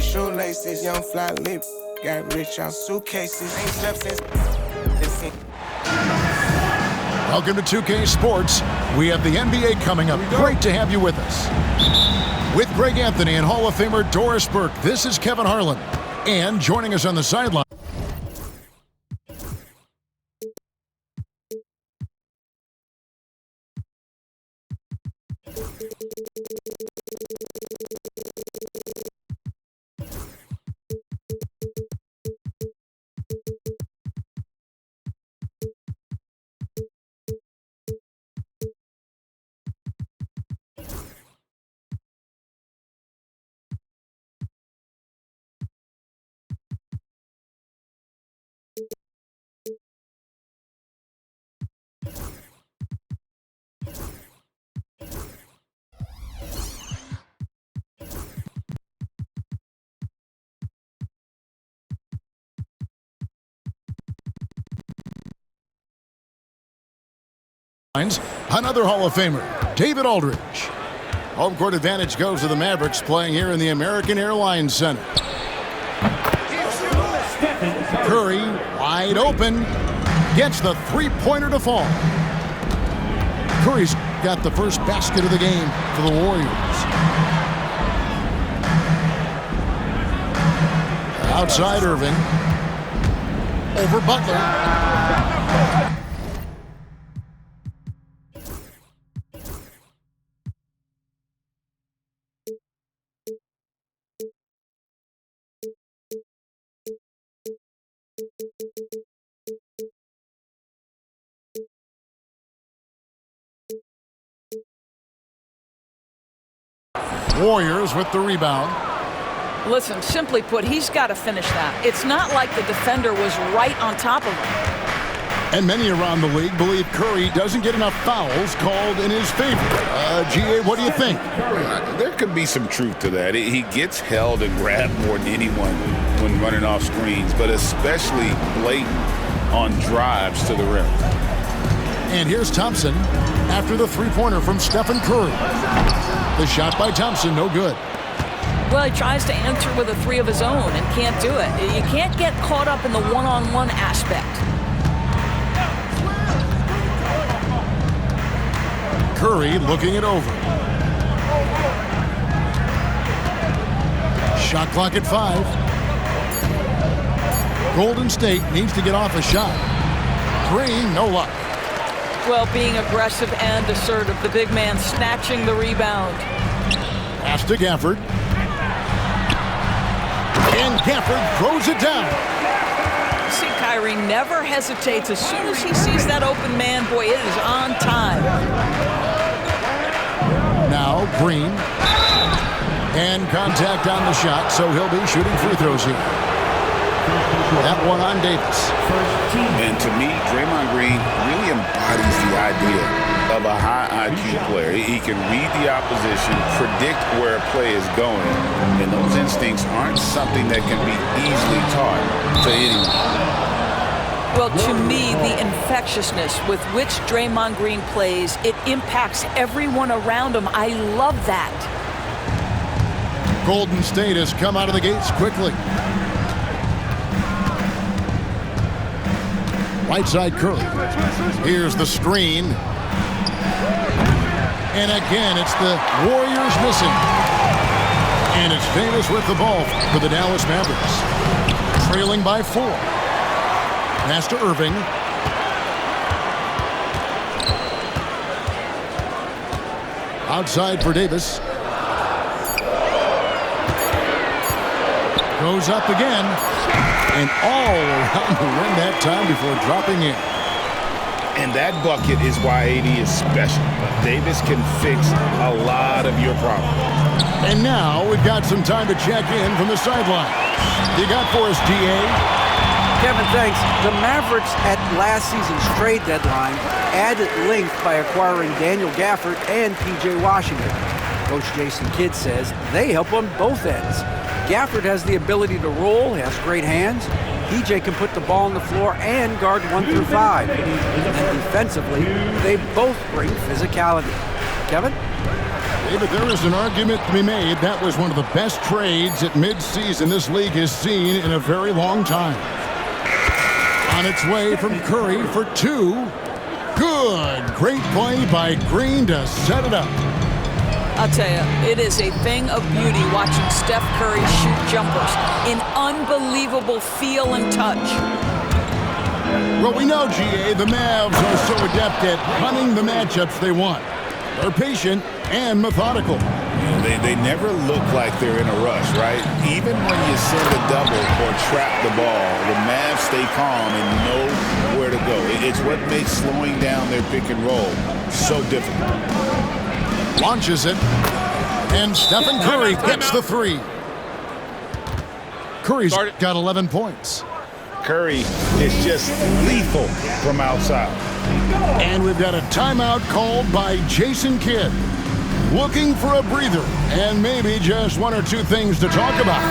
shoelaces, young fly lip. Got rich on suitcases. Ain't slept since. Welcome to 2K Sports. We have the NBA coming up. Great to have you with us. With Greg Anthony and Hall of Famer Doris Burke, this is Kevin Harlan. And joining us on the sideline. Another Hall of Famer, David Aldridge. Home court advantage goes to the Mavericks, playing here in the American Airlines Center. Curry, wide open, gets the three-pointer to fall. Curry's got the first basket of the game for the Warriors. Outside Irving. Over Butler. Warriors with the rebound. Listen, simply put, he's got to finish that. It's not like the defender was right on top of him. And many around the league believe Curry doesn't get enough fouls called in his favor. GA, what do you think? There could be some truth to that. He gets held and grabbed more than anyone when running off screens, but especially blatant on drives to the rim. And here's Thompson after the three-pointer from Stephen Curry. The shot by Thompson, no good. Well, he tries to answer with a three of his own and can't do it. You can't get caught up in the one-on-one aspect. Curry looking it over. Shot clock at 5. Golden State needs to get off a shot. 3, no luck. Well, being aggressive and assertive, the big man snatching the rebound. Pass to Gafford. And Gafford throws it down. See, Kyrie never hesitates. As soon as he sees that open man, boy, it is on time. Now Green. And contact on the shot, so he'll be shooting free throws here. That one on Davis. And to me, Draymond Green really embodies the idea of a high IQ player. He can read the opposition, predict where a play is going, and those instincts aren't something that can be easily taught to anyone. Well, to me, the infectiousness with which Draymond Green plays, it impacts everyone around him. I love that. Golden State has come out of the gates quickly. Right side Curry. Here's the screen. And again, it's the Warriors missing. And it's Davis with the ball for the Dallas Mavericks. Trailing by 4. Pass to Irving. Outside for Davis. Goes up again. And all around the rim that time before dropping in. And that bucket is why AD is special. Davis can fix a lot of your problems. And now we've got some time to check in from the sideline. You got for us, DA? Kevin, thanks. The Mavericks at last season's trade deadline added length by acquiring Daniel Gafford and P.J. Washington. Coach Jason Kidd says they help on both ends. Gafford has the ability to roll, has great hands. PJ can put the ball on the floor and guard 1 through 5. And defensively, they both bring physicality. Kevin? David, there is an argument to be made. That was one of the best trades at midseason this league has seen in a very long time. On its way from Curry for 2. Good. Great play by Green to set it up. I'll tell you, it is a thing of beauty watching Steph Curry shoot jumpers in unbelievable feel and touch. Well, we know, GA, the Mavs are so adept at hunting the matchups they want. They're patient and methodical. They never look like they're in a rush, right? Even when you send a double or trap the ball, the Mavs stay calm and know where to go. It's what makes slowing down their pick and roll so difficult. Launches it, and Stephen Curry hits the 3. Curry's got 11 points. Curry is just lethal from outside. And we've got a timeout called by Jason Kidd. Looking for a breather and maybe just 1 or 2 things to talk about.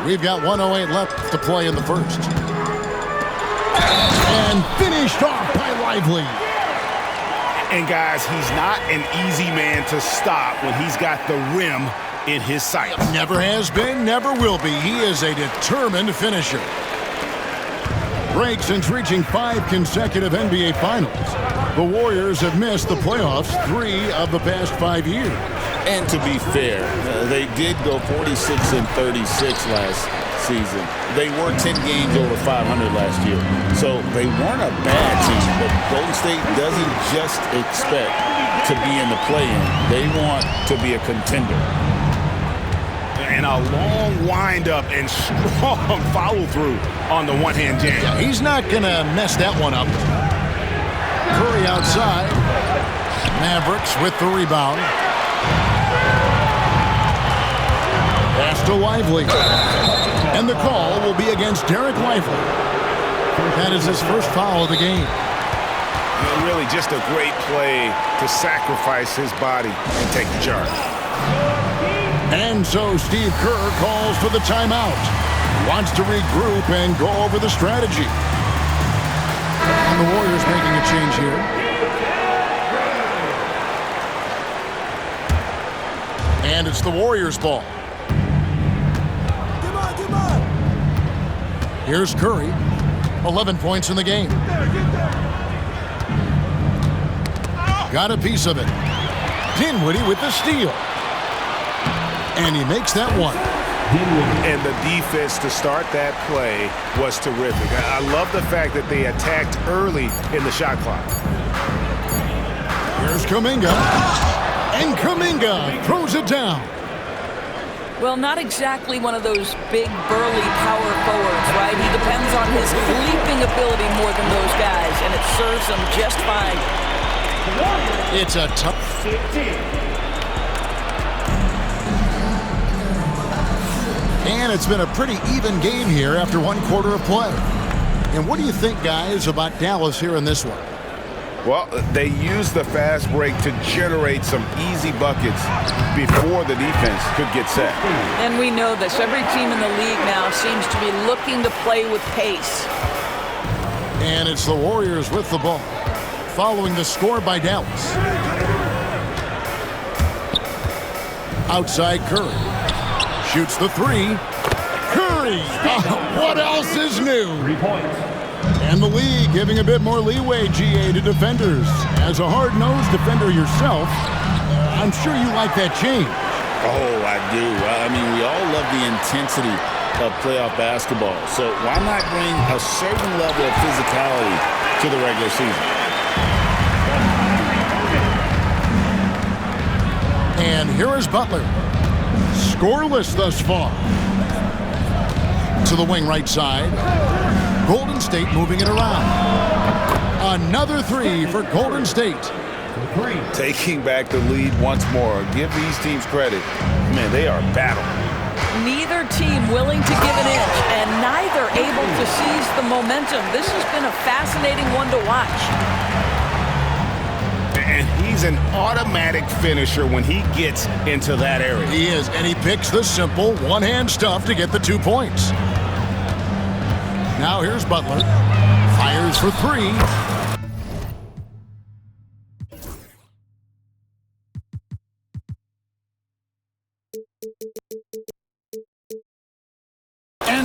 We've got 1:08 left to play in the first. And finished off by Lively. And guys, he's not an easy man to stop when he's got the rim in his sights. Never has been, never will be. He is a determined finisher. Break since reaching 5 consecutive NBA Finals. The Warriors have missed the playoffs 3 of the past 5 years. And to be fair, they did go 46-36 last season. They were 10 games over 500 last year. So they weren't a bad team, but Golden State doesn't just expect to be in the play-in. They want to be a contender. And a long wind-up and strong follow-through on the one-hand jam. Yeah, he's not going to mess that one up. Curry outside. Mavericks with the rebound. Pass to Lively. And the call will be against Derek Lively. That is his first foul of the game. Really just a great play to sacrifice his body and take the charge. And so Steve Kerr calls for the timeout. Wants to regroup and go over the strategy. And the Warriors making a change here. And it's the Warriors' ball. Here's Curry. 11 points in the game. Got a piece of it. Dinwiddie with the steal. And he makes that one. And the defense to start that play was terrific. I love the fact that they attacked early in the shot clock. Here's Kuminga. And Kuminga throws it down. Well, not exactly one of those big, burly power forwards, right? He depends on his leaping ability more than those guys, and it serves him just fine. It's a tough... And it's been a pretty even game here after 1 quarter of play. And what do you think, guys, about Dallas here in this one? Well, they used the fast break to generate some easy buckets before the defense could get set. And we know this. Every team in the league now seems to be looking to play with pace. And it's the Warriors with the ball, following the score by Dallas. Outside Curry. Shoots the 3. Curry! What else is new? 3 points. And the league giving a bit more leeway, GA, to defenders. As a hard-nosed defender yourself, I'm sure you like that change. Oh, I do. I mean, we all love the intensity of playoff basketball. So why not bring a certain level of physicality to the regular season? And here is Butler. Scoreless thus far. To the wing right side. Golden State moving it around. Another 3 for Golden State. Taking back the lead once more. Give these teams credit. Man, they are battling. Neither team willing to give an inch, and neither able to seize the momentum. This has been a fascinating one to watch. And he's an automatic finisher when he gets into that area. He is, and he picks the simple one-hand stuff to get the 2 points. Now here's Butler. Fires for 3.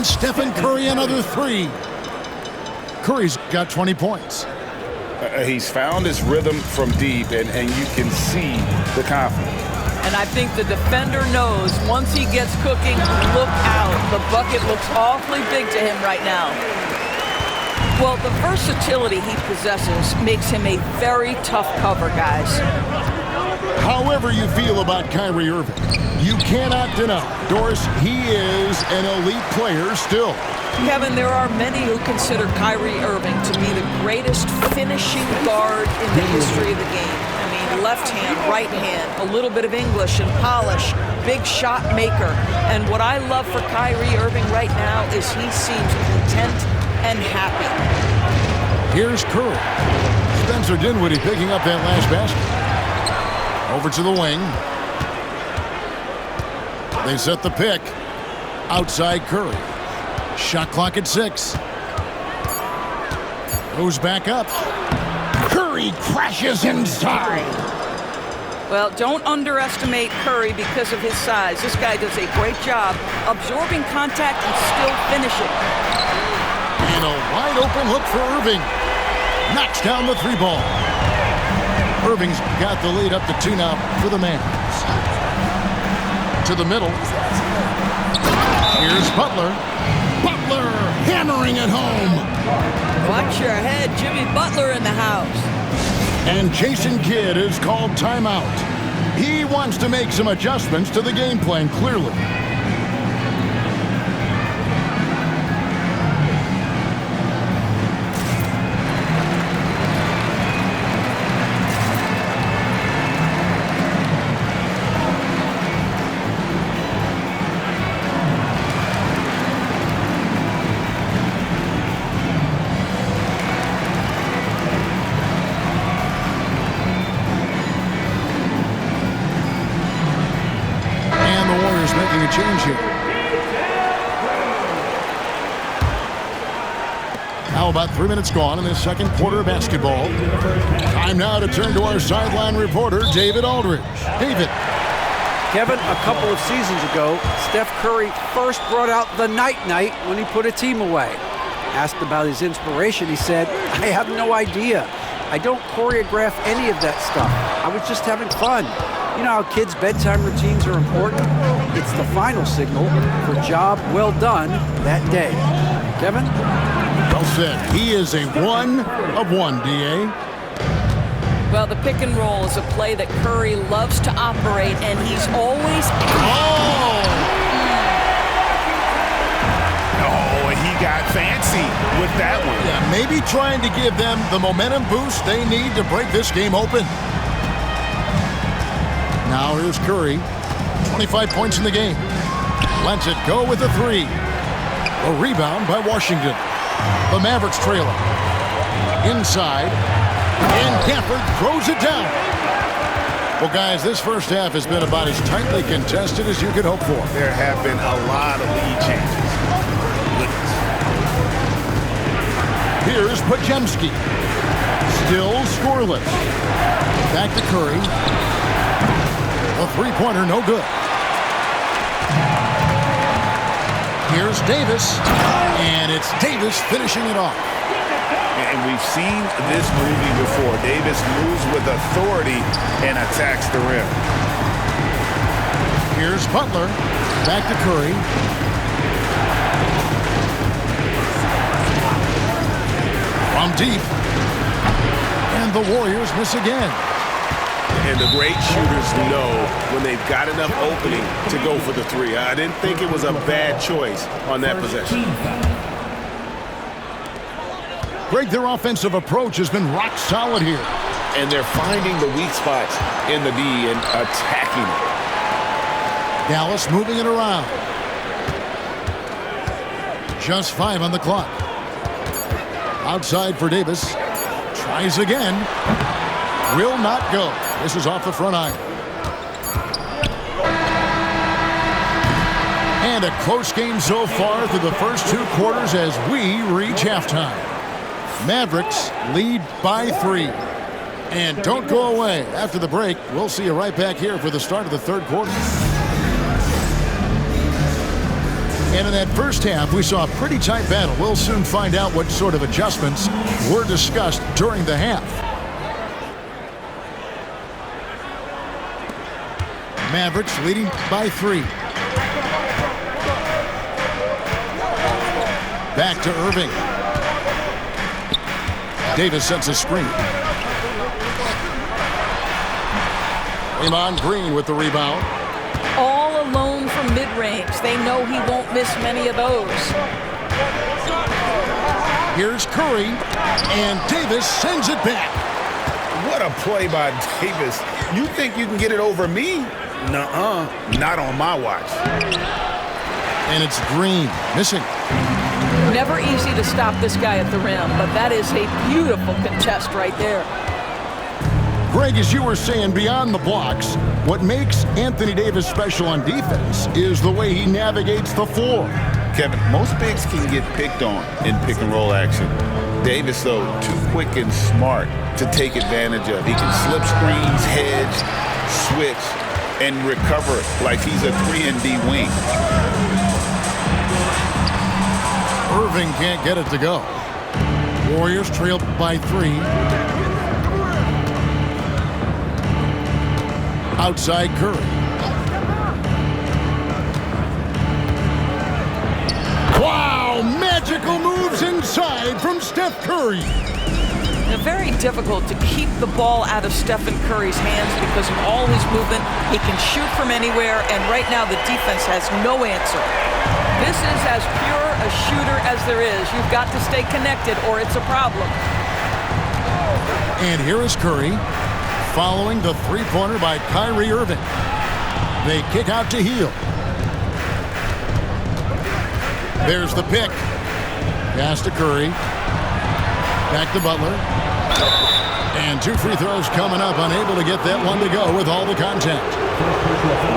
And Stephen Curry another 3. Curry's got 20 points. He's found his rhythm from deep, and you can see the confidence. And I think the defender knows once he gets cooking, look out. The bucket looks awfully big to him right now. Well, the versatility he possesses makes him a very tough cover, guys. However you feel about Kyrie Irving, you cannot deny, Doris, he is an elite player still. Kevin, there are many who consider Kyrie Irving to be the greatest finishing guard in the history of the game. I mean, left hand, right hand, a little bit of English and polish, big shot maker. And what I love for Kyrie Irving right now is he seems content and happy. Here's Curry. Spencer Dinwiddie picking up that last basket. Over to the wing. They set the pick. Outside Curry. Shot clock at 6. Goes back up. Curry crashes inside. Well, don't underestimate Curry because of his size. This guy does a great job absorbing contact and still finishing. And a wide open look for Irving. Knocks down the 3 ball. Irving's got the lead up to 2 now for the Mavericks. To the middle. Here's Butler. Butler hammering it home. Watch your head, Jimmy Butler in the house. And Jason Kidd is called timeout. He wants to make some adjustments to the game plan, clearly. Making a change here. Now about 3 minutes gone in this second quarter of basketball. Time now to turn to our sideline reporter, David Aldridge. David. Kevin, a couple of seasons ago, Steph Curry first brought out the night-night when he put a team away. Asked about his inspiration, he said, "I have no idea. I don't choreograph any of that stuff. I was just having fun." You know how kids' bedtime routines are important? It's the final signal for job well done that day. Kevin? Well said. He is a 1 of 1, D.A. Well, the pick and roll is a play that Curry loves to operate, and he's always... Oh! Oh, he got fancy with that one. Yeah, maybe trying to give them the momentum boost they need to break this game open. Now here's Curry. 25 points in the game. Lets it go with a 3. A rebound by Washington. The Mavericks trailing. Inside. And Gafford throws it down. Well, guys, this first half has been about as tightly contested as you could hope for. There have been a lot of lead changes. Here's Podziemski. Still scoreless. Back to Curry. A 3-pointer, no good. Here's Davis. And it's Davis finishing it off. And we've seen this movie before. Davis moves with authority and attacks the rim. Here's Butler. Back to Curry. From deep. And the Warriors miss again. And the great shooters know when they've got enough opening to go for the 3. I didn't think it was a bad choice on that possession. Greg, their offensive approach has been rock solid here. And they're finding the weak spots in the D and attacking it. Dallas moving it around. Just 5 on the clock. Outside for Davis. Tries again. Will not go. This is off the front iron. And a close game so far through the first 2 quarters as we reach halftime. Mavericks lead by 3. And don't go away. After the break, we'll see you right back here for the start of the third quarter. And in that first half, we saw a pretty tight battle. We'll soon find out what sort of adjustments were discussed during the half. Mavericks leading by 3. Back to Irving. Davis sets a screen. Draymond Green with the rebound. All alone from mid-range. They know he won't miss many of those. Here's Curry, and Davis sends it back. What a play by Davis. You think you can get it over me? Nuh-uh. Not on my watch. And it's Green, missing. Never easy to stop this guy at the rim, but that is a beautiful contest right there. Greg, as you were saying, beyond the blocks, what makes Anthony Davis special on defense is the way he navigates the floor. Kevin, most bigs can get picked on in pick-and-roll action. Davis, though, too quick and smart to take advantage of. He can slip screens, hedge, switch, and recover like he's a 3-and-D wing. Irving can't get it to go. Warriors trail by 3. Outside Curry. Wow! Magical moves inside from Steph Curry. Very difficult to keep the ball out of Stephen Curry's hands because of all his movement. He can shoot from anywhere, and right now the defense has no answer. This is as pure a shooter as there is. You've got to stay connected or it's a problem. And here is Curry following the three-pointer by Kyrie Irving. They kick out to Hield. There's the pick. Pass to Curry. Back to Butler. And 2 free throws coming up, unable to get that one to go with all the contact.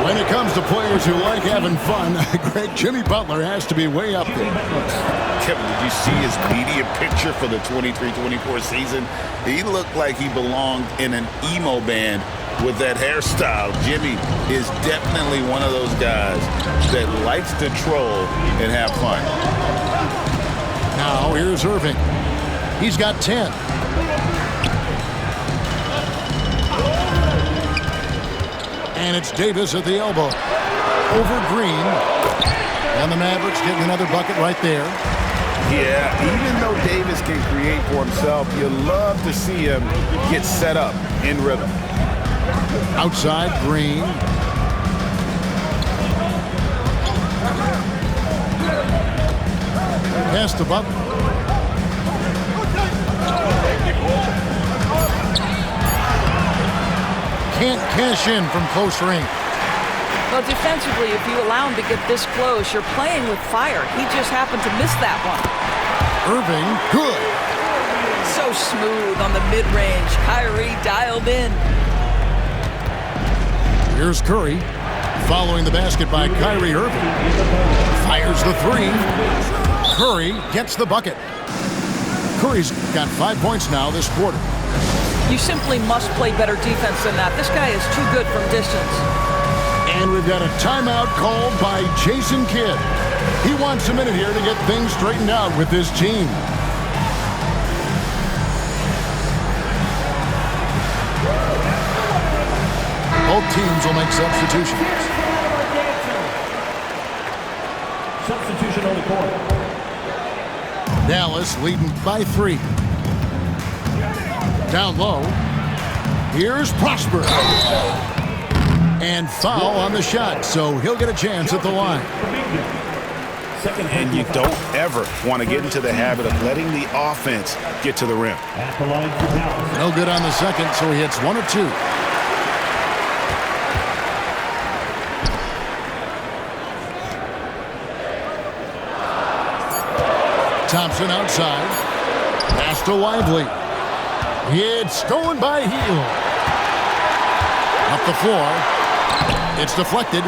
When it comes to players who like having fun, Greg, Jimmy Butler has to be way up there. Kevin, did you see his media picture for the 23-24 season? He looked like he belonged in an emo band with that hairstyle. Jimmy is definitely one of those guys that likes to troll and have fun. Now here's Irving. He's got 10. And it's Davis at the elbow. Over Green. And the Mavericks getting another bucket right there. Yeah, even though Davis can create for himself, you love to see him get set up in rhythm. Outside Green. Pass to Butler. Can't cash in from close range. Well, defensively, if you allow him to get this close, you're playing with fire. He just happened to miss that one. Irving, good. So smooth on the mid-range. Kyrie dialed in. Here's Curry, following the basket by Kyrie Irving. Fires the 3. Curry gets the bucket. Curry's got 5 points now this quarter. You simply must play better defense than that. This guy is too good from distance. And we've got a timeout called by Jason Kidd. He wants a minute here to get things straightened out with this team. Both teams will make substitutions. Substitution on the court. Dallas leading by 3. Down low. Here's Prosper. And foul on the shot, so he'll get a chance at the line. And you don't ever want to get into the habit of letting the offense get to the rim. At the line for Dallas. No good on the second, so he hits 1 or 2. Thompson outside. Pass to Lively. It's stolen by Hield. Up the floor. It's deflected.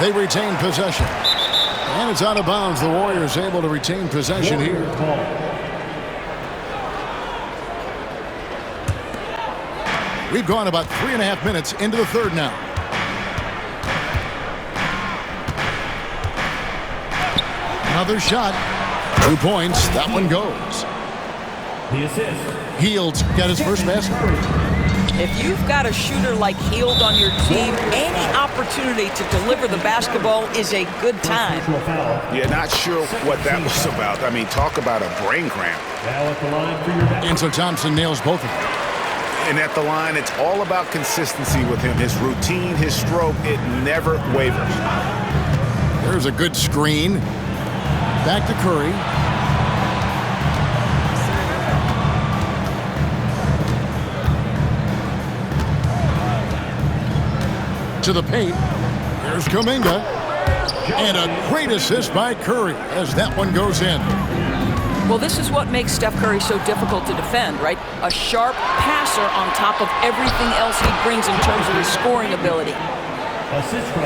They retain possession. And it's out of bounds. The Warriors able to retain possession here. We've gone about 3.5 minutes into the third now. Another shot. 2 points. That one goes. The assist. Heald's got his first basket. If you've got a shooter like Hield on your team, any opportunity to deliver the basketball is a good time. Yeah, not sure what that was about. I mean, talk about a brain cramp. Now at the line for your next. And so Thompson nails both of them. And at the line, it's all about consistency with him. His routine, his stroke, it never wavers. There's a good screen. Back to Curry. To the paint. Here's Kuminga. And a great assist by Curry as that one goes in. Well, this is what makes Steph Curry so difficult to defend, right? A sharp passer on top of everything else he brings in terms of his scoring ability. Assist from.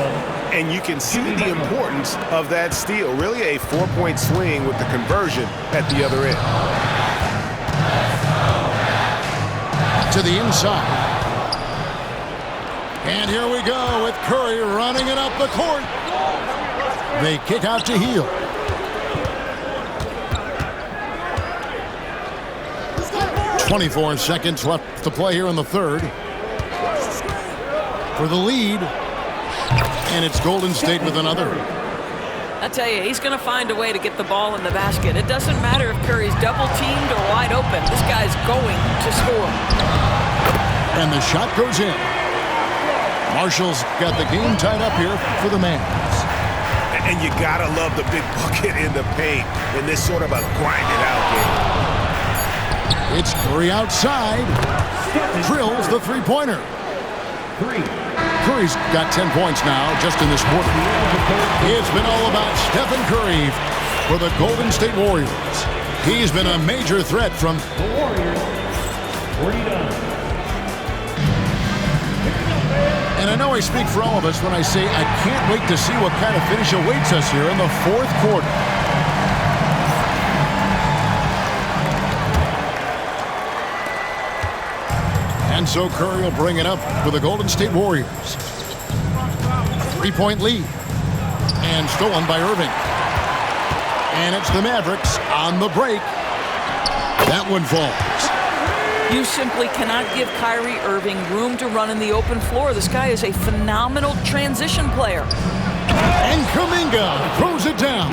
And you can see the importance of that steal. Really a 4-point swing with the conversion at the other end. To the inside. And here we go with Curry running it up the court. They kick out to Hield. .24 seconds left to play here in the third. For the lead. And it's Golden State with another. I tell you, he's going to find a way to get the ball in the basket. It doesn't matter if Curry's double-teamed or wide open. This guy's going to score. And the shot goes in. Marshall's got the game tied up here for the Mavs. And you gotta love the big bucket in the paint in this sort of a grind-it-out game. It's Curry outside. Drills the three-pointer. Curry's got 10 points now just in this quarter. It's been all about Stephen Curry for the Golden State Warriors. He's been a major threat from The Warriors. 49. And I know I speak for all of us when I say I can't wait to see what kind of finish awaits us here in the fourth quarter. And so Curry will bring it up for the Golden State Warriors. 3-point lead. And stolen by Irving. And it's the Mavericks on the break. That one falls. You simply cannot give Kyrie Irving room to run in the open floor. This guy is a phenomenal transition player. And Kuminga throws it down.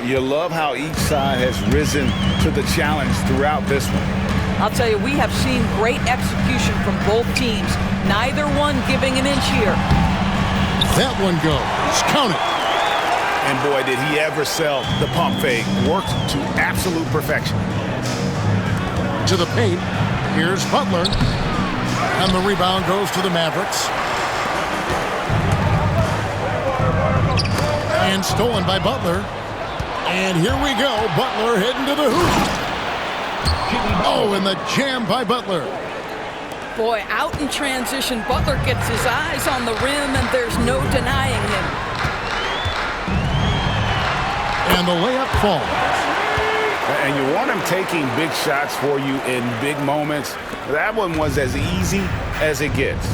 You love how each side has risen to the challenge throughout this one. I'll tell you, we have seen great execution from both teams. Neither one giving an inch here. That one goes. Count it. And boy, did he ever sell the pump fake. Worked to absolute perfection. To the paint. Here's Butler. And the rebound goes to the Mavericks. And stolen by Butler. And here we go. Butler heading to the hoop. Oh, and the jam by Butler. Boy, out in transition, Butler gets his eyes on the rim, and there's no denying him. And the layup falls. And you want him taking big shots for you in big moments. That one was as easy as it gets.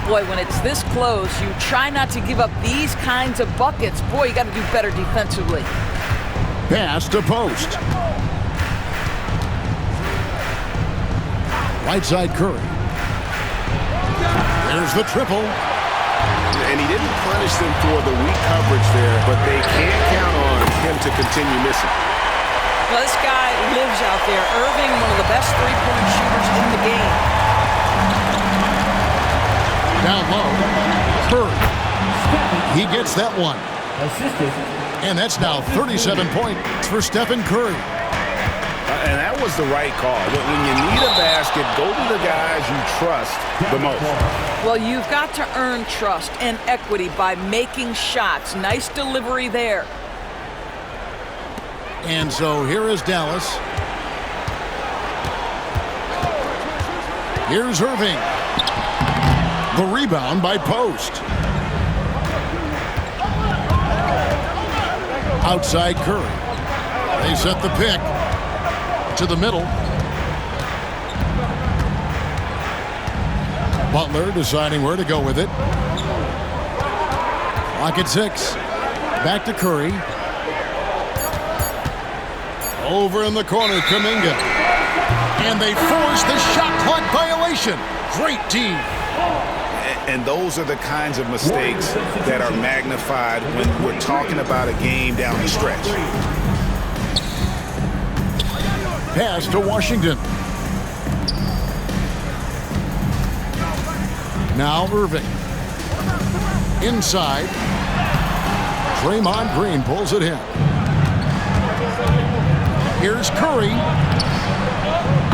Boy, when it's this close, you try not to give up these kinds of buckets. Boy, you got to do better defensively. Pass to post. Right side Curry. There's the triple. And he didn't punish them for the weak coverage there, but they can't count on him to continue missing. Well, this guy lives out there. Irving, one of the best three-point shooters in the game. Down low. Curry. He gets that one. Assisted. And that's now 37 points for Stephen Curry. And that was the right call. When you need a basket, go to the guys you trust the most. Well, you've got to earn trust and equity by making shots. Nice delivery there. And so here is Dallas. Here's Irving. The rebound by Post. Outside Curry. They set the pick to the middle. Butler deciding where to go with it. Clock at 6. Back to Curry. Over in the corner, Kuminga. And they force the shot clock violation. Great team. And those are the kinds of mistakes that are magnified when we're talking about a game down the stretch. Pass to Washington. Now Irving. Inside. Draymond Green pulls it in. Here's Curry.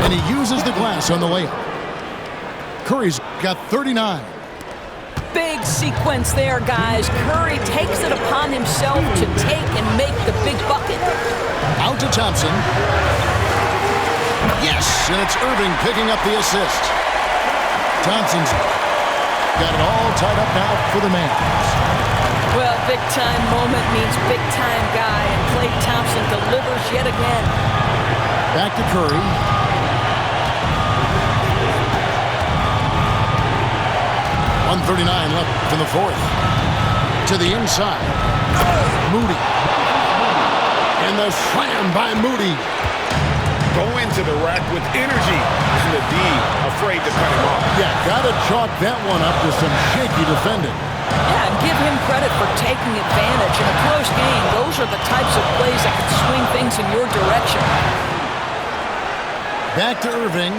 And he uses the glass on the layup. Curry's got 39. Big sequence there, guys. Curry takes it upon himself to take and make the big bucket. Out to Thompson. Yes, and it's Irving picking up the assist. Thompson's got it all tied up now for the Mavericks. Well, big-time moment means big-time guy, and Klay Thompson delivers yet again. Back to Curry. .139 left in the fourth. To the inside. Moody. And the slam by Moody. Go into the rack with energy. And the D afraid to cut him off. Yeah, gotta chalk that one up to some shaky defending. Yeah, and give him credit for taking advantage. In a close game, those are the types of plays that can swing things in your direction. Back to Irving.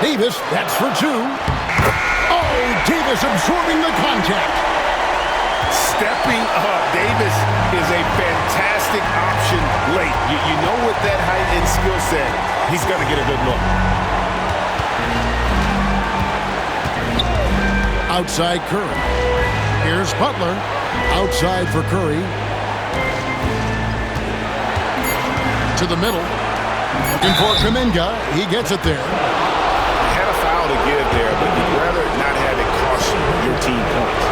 Davis, that's for two. Oh, Davis absorbing the contact. Stepping up, Davis is a fantastic option late. You know with that height and skill set, he's going to get a good look. Outside Curry. Here's Butler. Outside for Curry. To the middle. Looking for Kuminga. He gets it there. Had a foul to give there, but you'd rather not have it cost your team points.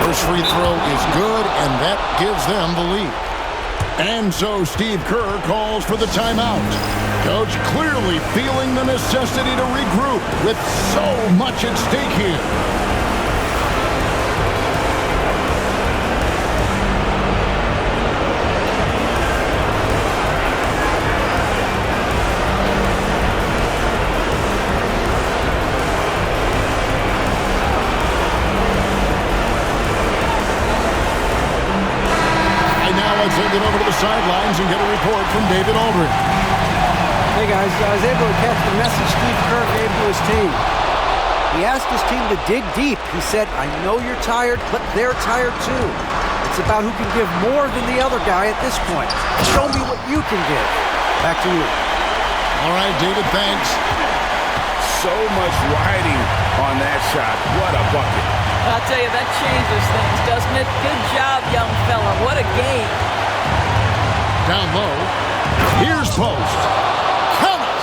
First free throw is good, and that gives them the lead. And so Steve Kerr calls for the timeout. Coach clearly feeling the necessity to regroup with so much at stake here. Send it over to the sidelines and get a report from David Aldridge. Hey guys, I was able to catch the message Steve Kerr gave to his team. He asked his team to dig deep. He said, I know you're tired, but they're tired too. It's about who can give more than the other guy at this point. Show me what you can give. Back to you. All right, David, thanks. So much riding on that shot. What a bucket. I'll tell you, that changes things, doesn't it? Good job, young fella. What a game. Down low. Here's post. Count it.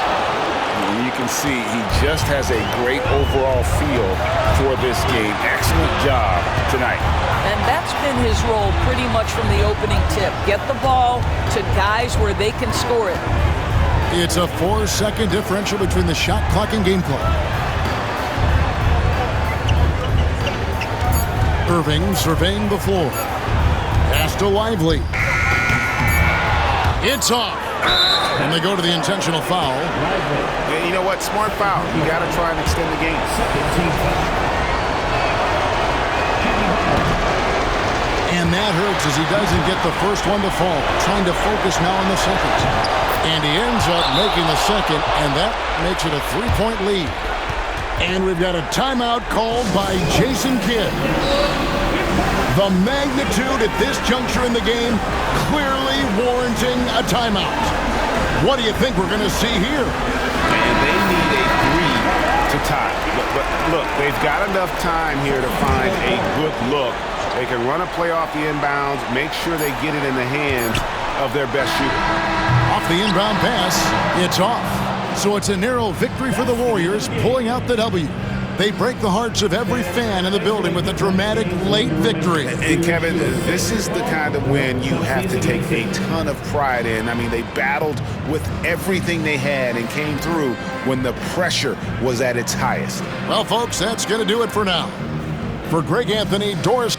And you can see he just has a great overall feel for this game. Excellent job tonight. And that's been his role pretty much from the opening tip. Get the ball to guys where they can score it. It's a 4-second differential between the shot clock and game clock. Irving surveying the floor. Pass to Lively. It's off. And they go to the intentional foul. Yeah, you know what? Smart foul. You got to try and extend the game. And that hurts as he doesn't get the first one to fall. Trying to focus now on the second. And he ends up making the second, and that makes it a 3-point lead. And we've got a timeout called by Jason Kidd. The magnitude at this juncture in the game clearly warranting a timeout. What do you think we're going to see here? And they need a 3 to tie. But look, they've got enough time here to find a good look. They can run a play off the inbounds, make sure they get it in the hands of their best shooter. Off the inbound pass, it's off. So it's a narrow victory for the Warriors, pulling out the W. They break the hearts of every fan in the building with a dramatic late victory. And Kevin, this is the kind of win you have to take a ton of pride in. I mean, they battled with everything they had and came through when the pressure was at its highest. Well, folks, that's going to do it for now. For Greg Anthony, Doris